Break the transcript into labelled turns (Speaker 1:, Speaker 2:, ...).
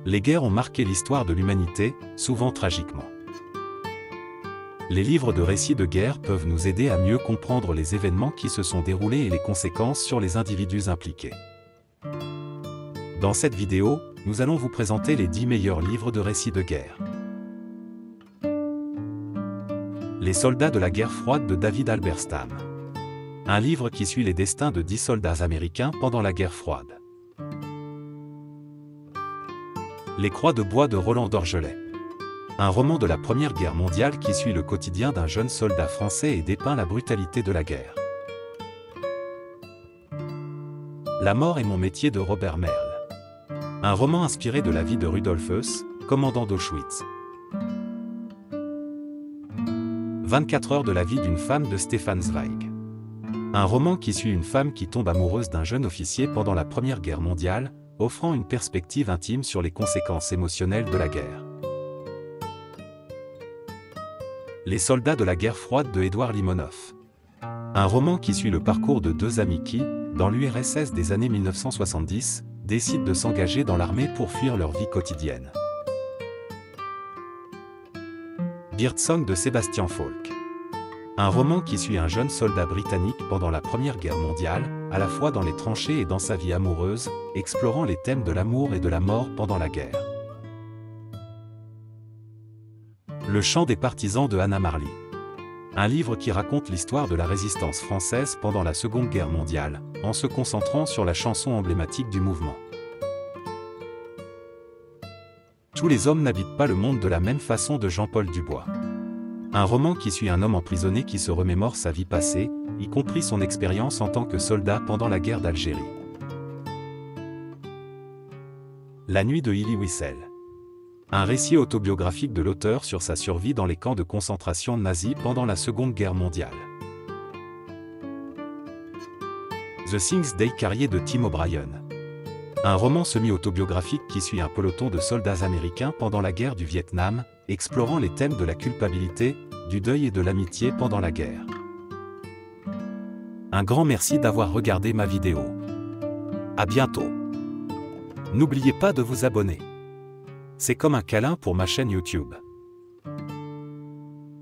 Speaker 1: Les guerres ont marqué l'histoire de l'humanité, souvent tragiquement. Les livres de récits de guerre peuvent nous aider à mieux comprendre les événements qui se sont déroulés et les conséquences sur les individus impliqués. Dans cette vidéo, nous allons vous présenter les 10 meilleurs livres de récits de guerre. Les soldats de la guerre froide de David Halberstam. Un livre qui suit les destins de 10 soldats américains pendant la guerre froide. Les croix de bois de Roland Dorgelès. Un roman de la Première Guerre mondiale qui suit le quotidien d'un jeune soldat français et dépeint la brutalité de la guerre. La mort est mon métier de Robert Merle. Un roman inspiré de la vie de Rudolf Höss, commandant d'Auschwitz. 24 heures de la vie d'une femme de Stefan Zweig. Un roman qui suit une femme qui tombe amoureuse d'un jeune officier pendant la Première Guerre mondiale, offrant une perspective intime sur les conséquences émotionnelles de la guerre. Les soldats de la guerre froide de Édouard Limonov. Un roman qui suit le parcours de deux amis qui, dans l'URSS des années 1970, décident de s'engager dans l'armée pour fuir leur vie quotidienne. Birdsong de Sébastien Falk. Un roman qui suit un jeune soldat britannique pendant la Première Guerre mondiale, à la fois dans les tranchées et dans sa vie amoureuse, explorant les thèmes de l'amour et de la mort pendant la guerre. Le chant des partisans de Hannah Marley. Un livre qui raconte l'histoire de la résistance française pendant la Seconde Guerre mondiale, en se concentrant sur la chanson emblématique du mouvement. Tous les hommes n'habitent pas le monde de la même façon de Jean-Paul Dubois. Un roman qui suit un homme emprisonné qui se remémore sa vie passée, y compris son expérience en tant que soldat pendant la guerre d'Algérie. La nuit de Elie Wiesel. Un récit autobiographique de l'auteur sur sa survie dans les camps de concentration nazis pendant la Seconde Guerre mondiale. The Things Day Carrier de Tim O'Brien. Un roman semi-autobiographique qui suit un peloton de soldats américains pendant la guerre du Vietnam, explorant les thèmes de la culpabilité, du deuil et de l'amitié pendant la guerre. Un grand merci d'avoir regardé ma vidéo. À bientôt. N'oubliez pas de vous abonner. C'est comme un câlin pour ma chaîne YouTube.